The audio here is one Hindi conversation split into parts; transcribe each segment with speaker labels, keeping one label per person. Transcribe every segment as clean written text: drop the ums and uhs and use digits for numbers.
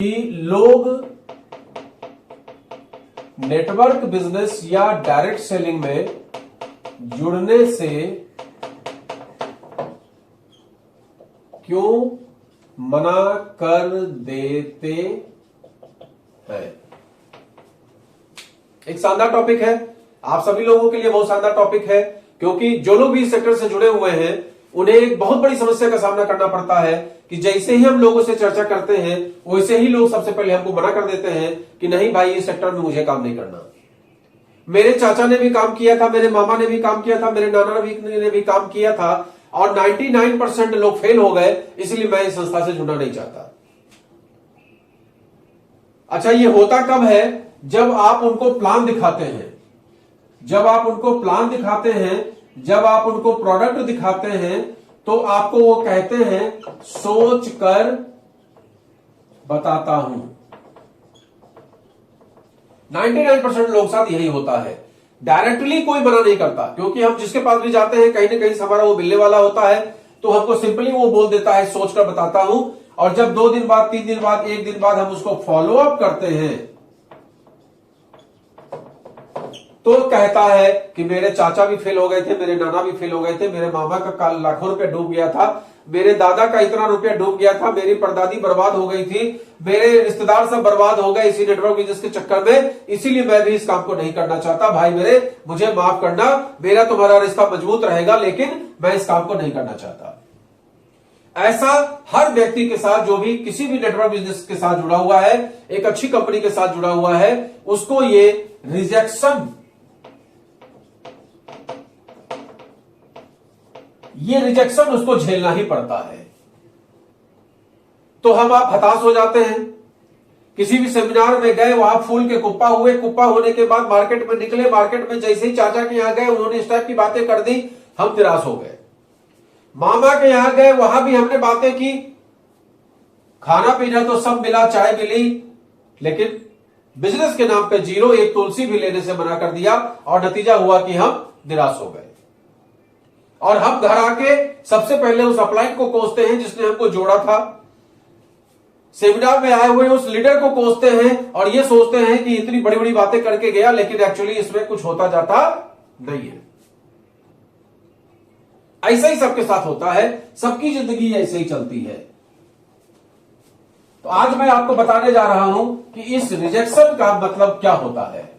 Speaker 1: कि लोग नेटवर्क बिजनेस या डायरेक्ट सेलिंग में जुड़ने से क्यों मना कर देते हैं। एक शानदार टॉपिक है, आप सभी लोगों के लिए बहुत शानदार टॉपिक है, क्योंकि जो लोग भी इस सेक्टर से जुड़े हुए हैं उन्हें एक बहुत बड़ी समस्या का सामना करना पड़ता है कि जैसे ही हम लोगों से चर्चा करते हैं वैसे ही लोग सबसे पहले हमको मना कर देते हैं कि नहीं भाई, इस सेक्टर में मुझे काम नहीं करना। मेरे चाचा ने भी काम किया था, मेरे मामा ने भी काम किया था, मेरे नाना ने भी काम किया था और 99% लोग फेल हो गए, इसलिए मैं इस संस्था से जुड़ना नहीं चाहता। अच्छा, ये होता कब है? जब आप उनको प्लान दिखाते हैं, जब आप उनको प्लान दिखाते हैं, जब आप उनको प्रोडक्ट दिखाते हैं, तो आपको वो कहते हैं सोच कर बताता हूं। 99% लोग साथ यही होता है। डायरेक्टली कोई मना नहीं करता, क्योंकि हम जिसके पास भी जाते हैं कहीं ना कहीं हमारा वो मिलने वाला होता है, तो हमको सिंपली वो बोल देता है सोच कर बताता हूं। और जब 2 दिन बाद, 3 दिन बाद, 1 दिन बाद हम उसको फॉलो अप करते हैं तो कहता है कि मेरे चाचा भी फेल हो गए थे, मेरे नाना भी फेल हो गए थे, मेरे मामा का लाखों रुपया डूब गया था, मेरे दादा का इतना रुपया डूब गया था, मेरी परदादी बर्बाद हो गई थी, मेरे रिश्तेदार सब बर्बाद हो गए इसी नेटवर्क बिजनेस के चक्कर में, इसीलिए मैं भी इस काम को नहीं करना चाहता। भाई मेरे, मुझे माफ करना, मेरा तुम्हारा रिश्ता मजबूत रहेगा लेकिन मैं इस काम को नहीं करना चाहता। ऐसा हर व्यक्ति के साथ जो भी किसी भी नेटवर्क बिजनेस के साथ जुड़ा हुआ है, एक अच्छी कंपनी के साथ जुड़ा हुआ है, उसको ये रिजेक्शन उसको झेलना ही पड़ता है। तो हम आप हताश हो जाते हैं। किसी भी सेमिनार में गए, वहां फूल के कुप्पा हुए, कुप्पा होने के बाद मार्केट में निकले, मार्केट में जैसे ही चाचा के यहां गए उन्होंने इस टाइप की बातें कर दी, हम निराश हो गए। मामा के यहां गए, वहां भी हमने बातें की, खाना पीना तो सब मिला, चाय मिली, लेकिन बिजनेस के नाम पे 0, एक तुलसी भी लेने से मना कर दिया और नतीजा हुआ कि हम निराश हो गए। और हम घर आके सबसे पहले उस अपलाइन को कोसते हैं जिसने हमको जोड़ा था, सेमिनार में आए हुए उस लीडर को कोसते हैं और ये सोचते हैं कि इतनी बड़ी बड़ी बातें करके गया, लेकिन एक्चुअली इसमें कुछ होता जाता नहीं है। ऐसा ही सबके साथ होता है, सबकी जिंदगी ऐसे ही चलती है। तो आज मैं आपको बताने जा रहा हूं कि इस रिजेक्शन का मतलब क्या होता है।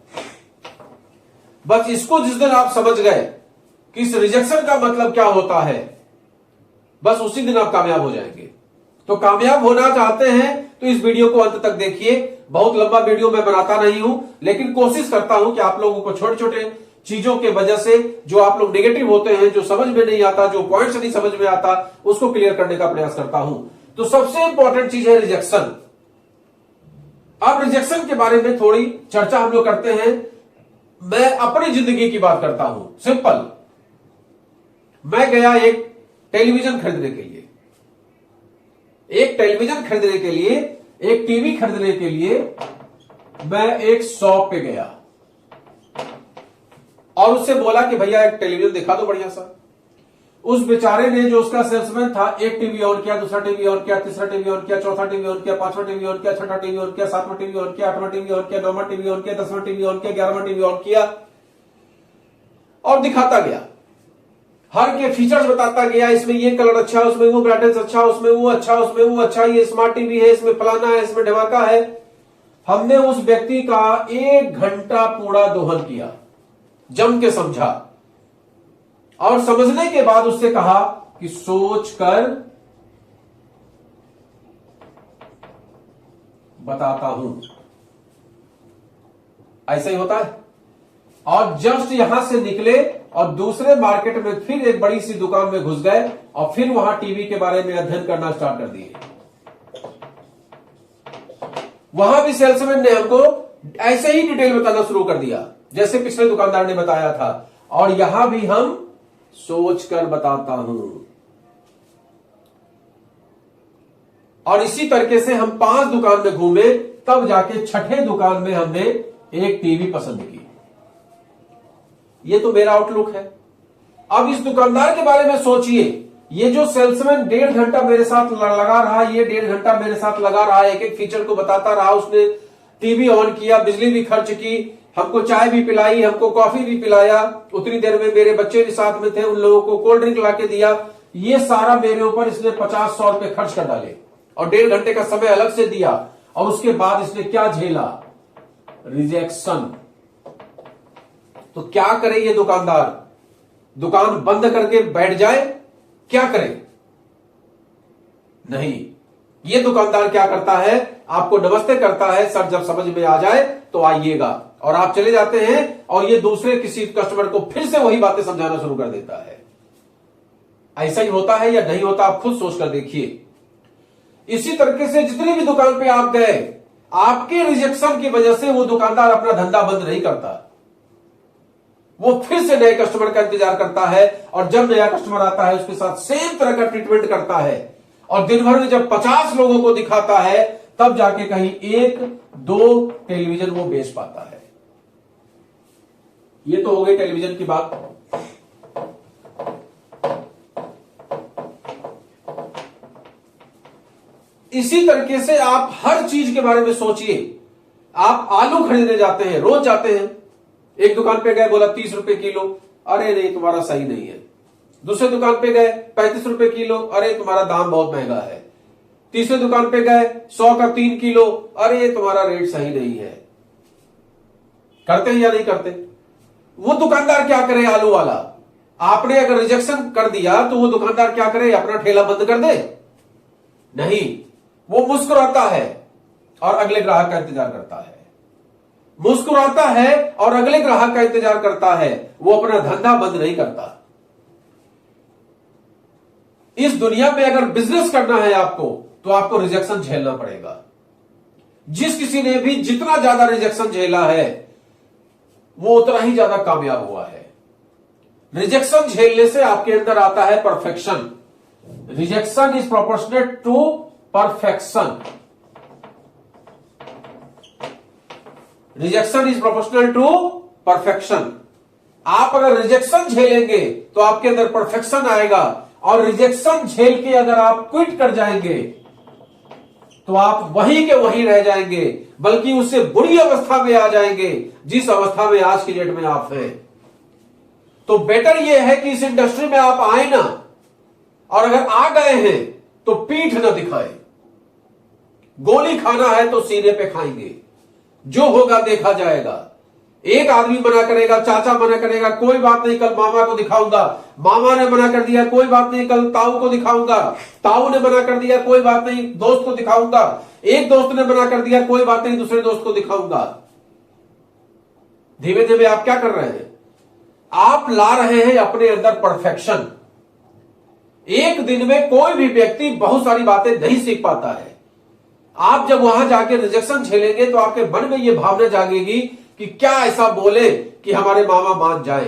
Speaker 1: बस इसको जिस दिन आप समझ गए कि इस रिजेक्शन का मतलब क्या होता है, बस उसी दिन आप कामयाब हो जाएंगे। तो कामयाब होना चाहते हैं तो इस वीडियो को अंत तक देखिए। बहुत लंबा वीडियो मैं बनाता नहीं हूं, लेकिन कोशिश करता हूं कि आप लोगों को छोटे छोटे चीजों के वजह से जो आप लोग नेगेटिव होते हैं, जो समझ में नहीं आता, जो पॉइंट्स नहीं समझ में आता, उसको क्लियर करने का प्रयास करता हूं। तो सबसे इंपॉर्टेंट चीज है रिजेक्शन। अब रिजेक्शन के बारे में थोड़ी चर्चा हम लोग करते हैं। मैं अपनी जिंदगी की बात करता हूं। सिंपल, मैं गया एक टेलीविजन खरीदने के लिए, एक टीवी खरीदने के लिए मैं एक शॉप पे गया और उससे बोला कि भैया एक टेलीविजन दिखा दो बढ़िया सा। उस बेचारे ने, जो उसका सेल्समैन था, एक टीवी ऑन किया, दूसरा टीवी ऑन किया, तीसरा टीवी ऑन किया, चौथा टीवी ऑन किया, पांचवा टीवी ऑन किया, छठा टीवी ऑन किया, सातवां टीवी ऑन किया, आठवां टीवी ऑन किया, नौवां टीवी ऑन किया, 10वां टीवी ऑन किया, 11वां टीवी ऑन किया और दिखाता गया। हर के फीचर्स बताता गया, इसमें ये कलर अच्छा, उसमें वो ब्राइटनेस अच्छा, उसमें वो अच्छा, उसमें वो अच्छा, ये स्मार्ट टीवी है, इसमें फलाना है, इसमें ढमाका है। हमने उस व्यक्ति का 1 घंटा पूरा दोहन किया, जम के समझा और समझने के बाद उससे कहा कि सोच कर बताता हूं। ऐसा ही होता है। और जस्ट यहां से निकले और दूसरे मार्केट में फिर एक बड़ी सी दुकान में घुस गए और फिर वहां टीवी के बारे में अध्ययन करना स्टार्ट कर दिए। वहां भी सेल्समैन ने हमको ऐसे ही डिटेल बताना शुरू कर दिया जैसे पिछले दुकानदार ने बताया था। और यहां भी हम सोचकर बताता हूं। और इसी तरीके से हम 5 दुकान में घूमे, तब जाके छठे दुकान में हमने एक टीवी पसंद की। ये तो मेरा आउटलुक है। अब इस दुकानदार के बारे में सोचिए ये जो सेल्समैन 1.5 घंटा मेरे साथ लगा रहा, ये 1.5 घंटा मेरे साथ लगा रहा, एक एक फीचर को बताता रहा, उसने टीवी ऑन किया, बिजली भी खर्च की, हमको चाय भी पिलाई, हमको कॉफी भी पिलाया, उतनी देर में मेरे बच्चे भी साथ में थे, उन लोगों को कोल्ड ड्रिंक लाके दिया, ये सारा मेरे ऊपर इसने 50-100 रुपए खर्च कर डाले और 1.5 घंटे का समय अलग से दिया, और उसके बाद इसने क्या झेला? रिजेक्शन। तो क्या करे ये दुकानदार? दुकान बंद करके बैठ जाए? क्या करे? नहीं, ये दुकानदार क्या करता है? आपको नमस्ते करता है, सर जब समझ में आ जाए तो आइएगा, और आप चले जाते हैं, और ये दूसरे किसी कस्टमर को फिर से वही बातें समझाना शुरू कर देता है। ऐसा ही होता है या नहीं होता? आप खुद सोच कर देखिए। इसी तरीके से जितनी भी दुकान पे आप गए, आपके रिजेक्शन की वजह से वो दुकानदार अपना धंधा बंद नहीं करता, वो फिर से नए कस्टमर का इंतजार करता है, और जब नया कस्टमर आता है उसके साथ सेम तरह का ट्रीटमेंट करता है, और दिन भर में जब 50 लोगों को दिखाता है, तब जाके कहीं 1-2 टेलीविजन वो बेच पाता है। ये तो हो गई टेलीविजन की बात। इसी तरीके से आप हर चीज के बारे में सोचिए। आप आलू खरीदने जाते हैं, रोज जाते हैं, एक दुकान पे गए, बोला 30 रुपए किलो, अरे नहीं तुम्हारा सही नहीं है। दूसरे दुकान पे गए 35 रुपए किलो, अरे तुम्हारा दाम बहुत महंगा है। तीसरे दुकान पे गए 100 का 3 किलो, अरे तुम्हारा रेट सही नहीं है। करते हैं या नहीं करते? वो दुकानदार क्या करे? आलू वाला, आपने अगर रिजेक्शन कर दिया तो वो दुकानदार क्या करे? अपना ठेला बंद कर दे? नहीं, वो मुस्कुराता है और अगले ग्राहक का इंतजार करता है, मुस्कुराता है और अगले ग्राहक का इंतजार करता है, वो अपना धंधा बंद नहीं करता। इस दुनिया में अगर बिजनेस करना है आपको, तो आपको रिजेक्शन झेलना पड़ेगा। जिस किसी ने भी जितना ज्यादा रिजेक्शन झेला है, वो उतना ही ज्यादा कामयाब हुआ है। रिजेक्शन झेलने से आपके अंदर आता है perfection. Rejection is proportionate to perfection. Rejection is proportional to perfection. आप अगर रिजेक्शन झेलेंगे तो आपके अंदर परफेक्शन आएगा, और रिजेक्शन झेल के अगर आप क्विट कर जाएंगे तो आप वहीं के वहीं रह जाएंगे, बल्कि उससे बुरी अवस्था में आ जाएंगे जिस अवस्था में आज की डेट में आप हैं। तो बेटर यह है कि इस इंडस्ट्री में आप आए ना, और अगर आ गए हैं तो पीठ ना दिखाएं। गोली खाना है तो सीने पे खाएंगे, जो होगा देखा जाएगा। एक आदमी मना करेगा, चाचा मना करेगा, कोई बात नहीं, कल मामा को दिखाऊंगा। मामा ने मना कर दिया, कोई बात नहीं, कल ताऊ को दिखाऊंगा। ताऊ ने मना कर दिया, कोई बात नहीं, दोस्त को दिखाऊंगा। एक दोस्त ने मना कर दिया, कोई बात नहीं, दूसरे दोस्त को दिखाऊंगा। धीमे धीमे आप क्या कर रहे हैं? आप ला रहे हैं अपने अंदर परफेक्शन। एक दिन में कोई भी व्यक्ति बहुत सारी बातें नहीं सीख पाता है। आप जब वहां जाके रिजेक्शन झेलेंगे तो आपके मन में यह भावना जागेगी कि क्या ऐसा बोले कि हमारे मामा मान जाए,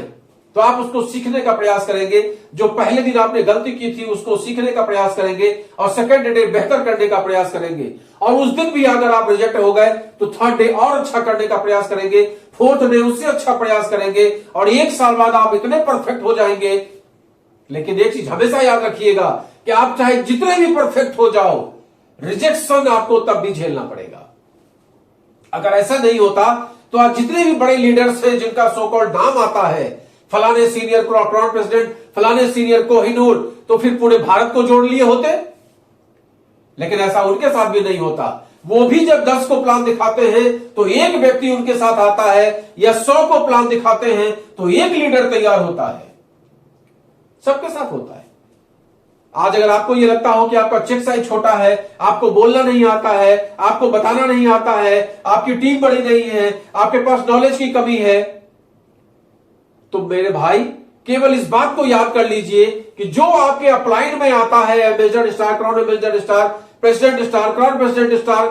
Speaker 1: तो आप उसको सीखने का प्रयास करेंगे। जो पहले दिन आपने गलती की थी उसको सीखने का प्रयास करेंगे, और सेकंड डे बेहतर करने का प्रयास करेंगे। और उस दिन भी अगर आप रिजेक्ट हो गए तो थर्ड डे और अच्छा करने का प्रयास करेंगे, फोर्थ डे उससे अच्छा प्रयास करेंगे, और 1 साल बाद आप इतने परफेक्ट हो जाएंगे। लेकिन एक चीज हमेशा याद रखिएगा कि आप चाहे जितने भी परफेक्ट हो जाओ, रिजेक्शन आपको तब भी झेलना पड़ेगा। अगर ऐसा नहीं होता तो आज जितने भी बड़े लीडर्स हैं जिनका सो कॉल्ड नाम आता है, फलाने सीनियर क्राउन प्रेसिडेंट, फलाने सीनियर कोहिनूर, तो फिर पूरे भारत को जोड़ लिए होते। लेकिन ऐसा उनके साथ भी नहीं होता। वो भी जब 10 को प्लान दिखाते हैं तो एक व्यक्ति उनके साथ आता है, या 100 को प्लान दिखाते हैं तो एक लीडर तैयार होता है। सबके साथ होता है। आज अगर आपको यह लगता हो कि आपका चेक साइज छोटा है, आपको बोलना नहीं आता है, आपको बताना नहीं आता है, आपकी टीम बड़ी नहीं है, आपके पास नॉलेज की कमी है, तो मेरे भाई केवल इस बात को याद कर लीजिए कि जो आपके अपलाइन में आता है, ambassador star, crown ambassador star, president star, crown president star,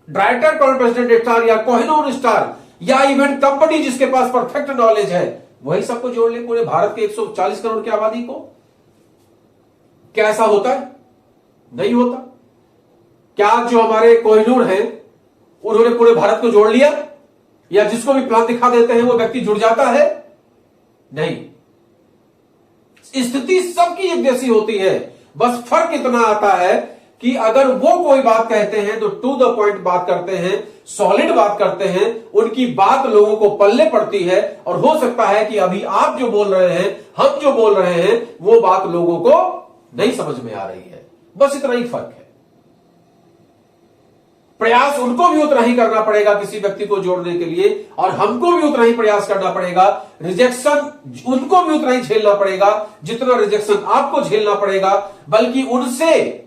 Speaker 1: director crown president star, या कोहिनूर स्टार, या इवेंट कंपनी जिसके पास परफेक्ट नॉलेज है, वही सबको जोड़ ले पूरे भारत के 140 करोड़ की आबादी को। क्या ऐसा होता है? नहीं होता। क्या जो हमारे कोहिनूर हैं उन्होंने पूरे भारत को जोड़ लिया, या जिसको भी प्लान दिखा देते हैं वो व्यक्ति जुड़ जाता है? नहीं। स्थिति सबकी एक जैसी होती है, बस फर्क इतना आता है कि अगर वो कोई बात कहते हैं तो टू द पॉइंट बात करते हैं, सॉलिड बात करते हैं, उनकी बात लोगों को पल्ले पड़ती है, और हो सकता है कि अभी आप जो बोल रहे हैं, हम जो बोल रहे हैं, वो बात लोगों को नहीं समझ में आ रही है। बस इतना ही फर्क है। प्रयास उनको भी उतना ही करना पड़ेगा किसी व्यक्ति को जोड़ने के लिए, और हमको भी उतना ही प्रयास करना पड़ेगा। रिजेक्शन उनको भी उतना ही झेलना पड़ेगा जितना रिजेक्शन आपको झेलना पड़ेगा, बल्कि उनसे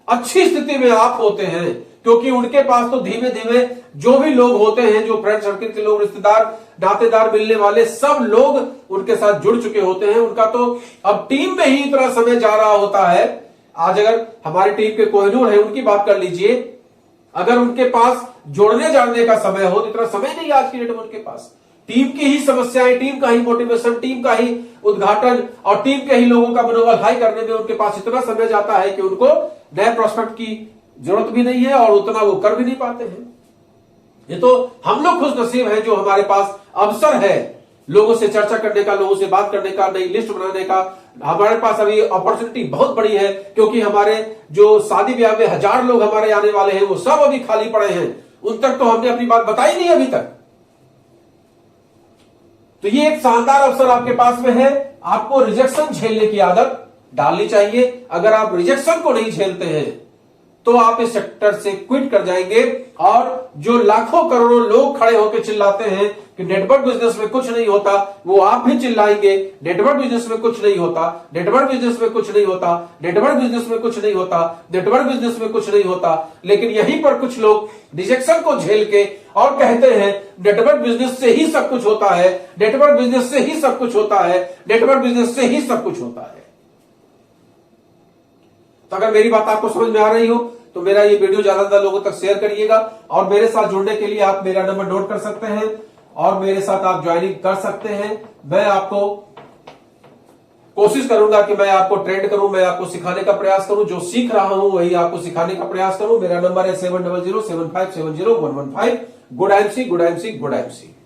Speaker 1: अच्छी स्थिति में आप होते हैं, क्योंकि उनके पास तो धीमे धीमे जो भी लोग होते हैं, जो फ्रेंड सर्किल के लोग, रिश्तेदार, नातेदार, मिलने वाले सब लोग उनके साथ जुड़ चुके होते हैं। उनका तो अब टीम में ही इतना समय जा रहा होता है। आज अगर हमारी टीम के कोहिनूर है, उनकी बात कर लीजिए, अगर उनके पास जोड़ने जाने का समय हो तो इतना समय नहीं आज की डेट में उनके पास। टीम की ही समस्याएं, टीम का ही मोटिवेशन, टीम का ही उद्घाटन और टीम के ही लोगों का मनोबल हाई करने में उनके पास इतना समय जाता है कि उनको नए प्रोस्पेक्ट की जरूरत भी नहीं है और उतना वो कर भी नहीं पाते हैं। ये तो हम लोग खुश नसीब हैं जो हमारे पास अवसर है लोगों से चर्चा करने का, लोगों से बात करने का, नई लिस्ट बनाने का। हमारे पास अभी अपॉर्चुनिटी बहुत बड़ी है, क्योंकि हमारे जो शादी ब्याह में 1000 लोग हमारे आने वाले हैं, वो सब अभी खाली पड़े हैं। उन तक तो हमने अपनी बात बताई नहीं अभी तक। तो ये एक शानदार अवसर आपके पास में है। आपको रिजेक्शन झेलने की आदत डालनी चाहिए। अगर आप रिजेक्शन को नहीं झेलते हैं तो आप इस सेक्टर से क्विट कर जाएंगे। और जो लाखों करोड़ों लोग खड़े होकर चिल्लाते हैं कि नेटवर्क बिजनेस में कुछ नहीं होता, वो आप भी चिल्लाएंगे नेटवर्क बिजनेस में कुछ नहीं होता, नेटवर्क बिजनेस में कुछ नहीं होता, नेटवर्क बिजनेस में कुछ नहीं होता, नेटवर्क बिजनेस में कुछ नहीं होता। लेकिन यहीं पर कुछ लोग रिजेक्शन को झेल के और कहते हैं नेटवर्क बिजनेस से ही सब कुछ होता है, नेटवर्क बिजनेस से ही सब कुछ होता है, नेटवर्क बिजनेस से ही सब कुछ होता है। तो अगर मेरी बात आपको समझ में आ रही हो तो मेरा ये वीडियो ज्यादा से ज्यादा लोगों तक शेयर करिएगा। और मेरे साथ जुड़ने के लिए आप मेरा नंबर नोट कर सकते हैं और मेरे साथ आप ज्वाइनिंग कर सकते हैं। मैं आपको कोशिश करूंगा कि मैं आपको ट्रेंड करूं, मैं आपको सिखाने का प्रयास करूं, जो सीख रहा हूं वही आपको सिखाने का प्रयास करूं। मेरा नंबर है 7007570115। Good MC, good MC, good MC.